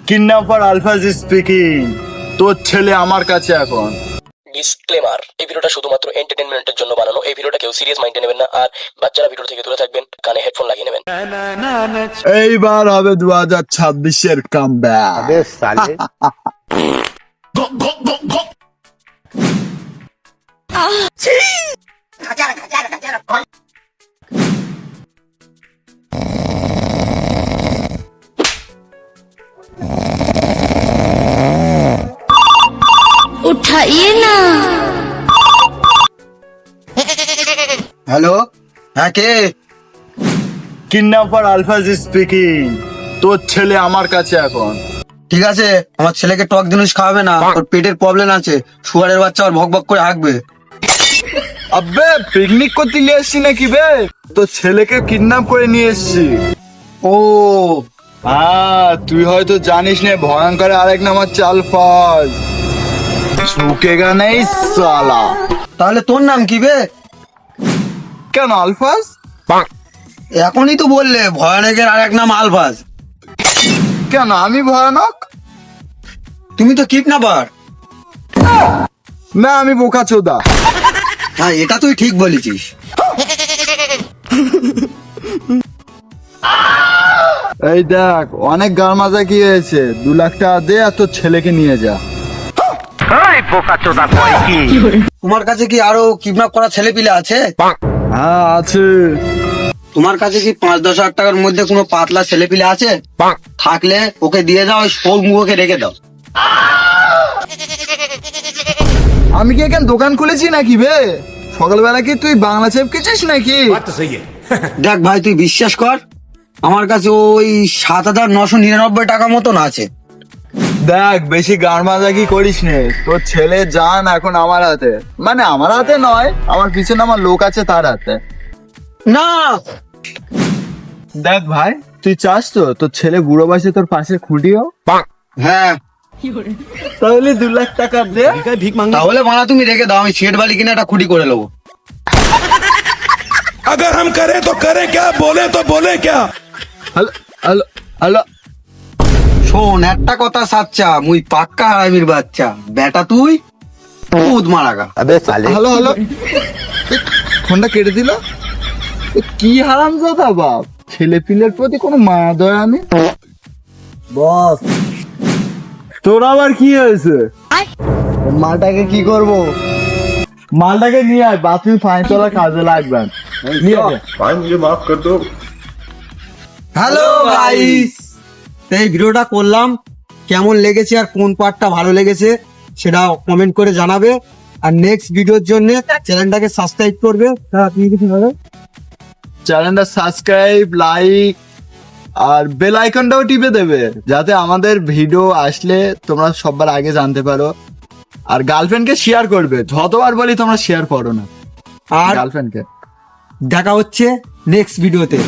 Kidnapper Alfaz speaking. তোর ছেলে আমার কাছে এখন। ডিসক্লেমার, এই ভিডিওটা শুধুমাত্র এন্টারটেইনমেন্টের জন্য বানানো। এই ভিডিওটা কেউ সিরিয়াস মাইন্ডে নেবেন না, আর বাচ্চারা ভিডিও থেকে দূরে থাকবেন, কানে হেডফোন লাগিয়ে নেবেন। এইবার হবে 2026-এর কামব্যাক। उठाइए ना। হ্যালো, হ্যাঁ কে? Kidnapper Alfaz speaking. তোর ছেলে আমার কাছে এখন। ঠিক আছে, আমার ছেলেকে টক জিনিস খাওয়াবে না, ওর পেটের প্রবলেম আছে। শুয়ারের বাচ্চা আর ভক ভক করে হাঁকবে। আবে পিকনিক করতে নিয়ে এসছি নাকি বে? তোর ছেলেকে কিডন্যাপ করে নিয়ে এসছি। ও তুই হয়তো জানিস না, ভয়ঙ্কর আরেক নাম হচ্ছে আলফাজ। ঝুঁকেগা নেই সালা। তাহলে তোর নাম কি বে? কেন আলফাজ? এখনই তো বললে ভয়ানকের আর এক নাম আলফাজ। কেন আমি ভয়ানক? তুমি তো কিডন্যাপার। না আমি বোকাচোদা। হ্যাঁ, এটা তুই ঠিক বলেছিস। এই দেখ, অনেক গার মাজা কি হয়েছে, 2 লাখ টাকা দে আর তোর ছেলেকে নিয়ে যা। তোমার কাছে কি আরো কিডন্যাপ করা ছেলে পিলে আছে? হ্যাঁ আছে। তোমার কাছে কি 5-10 হাজার টাকার মধ্যে কোনো পাতলা ছেলে পিলে আছে? থাকলে ওকে দিয়ে দাও, ওই সব মুখে রেখে দাও। আমি কি এখানে দোকান খুলেছি নাকি বে? সকালবেলা কি তুই বাংলা চেপকেছিস নাকি? দেখ ভাই, তুই বিশ্বাস কর, আমার কাছে ওই 7,999 টাকা মতন আছে। দেখ বেশি গার মাজা কি করিস নে, তোর ছেলে জান এখন আমার হাতে। মানে আমার হাতে নয়, আমার পিছনে আমার লোক আছে তার হাতে। না, দেখ ভাই, তুই চাস তো তোর ছেলে বুড়ো বয়সে তোর পাশে খুঁটিও? হ্যাঁ, তাহলে 2 লাখ টাকা দে। তাহলে মানা তুমি রেখে দাও, আমি সেট বালি কিনে একটা খুঁটি করে নেবো। अगर हम करें तो करें क्या, बोले तो बोले क्या। Hello hello hello. শোন, একটা কথা সাচ্চা, মুই পাক্কা হারামির বাচ্চা বেটা, তুই দুধ মারাগা। Hello hello. ফোনটা কেটে দিল। কি হারামজাদা বাপ, ছেলে পিলের প্রতি কোনো মায়া দয়া নেই। বস, তোর আবার কি হয়েছে? মালটাকে কি করব? মালটাকে নিয়ে আয়, বাথরুম ফাইন তোলা কাজে লাগবে। নিয়ে আয়। হ্যালো গাইস, এই ভিডিওটা করলাম, কেমন লেগেছে আর কোন পার্টটা ভালো লেগেছে সেটা কমেন্ট করে জানাবে। আর নেক্সট ভিডিওর জন্য চ্যানেলটাকে সাবস্ক্রাইব করবে। আপনি কিছু বলেন? চ্যানেলটা সাবস্ক্রাইব, লাইক আর বেল আইকনটাও টিপে দেবে, যাতে আমাদের ভিডিও আসলে তোমরা সবার আগে জানতে পারো। আর গার্লফ্রেন্ডকে শেয়ার করবে, যতবার বলি তোমরা শেয়ার করো না আর গার্লফ্রেন্ডকে। দেখা হচ্ছে নেক্সট ভিডিওতে।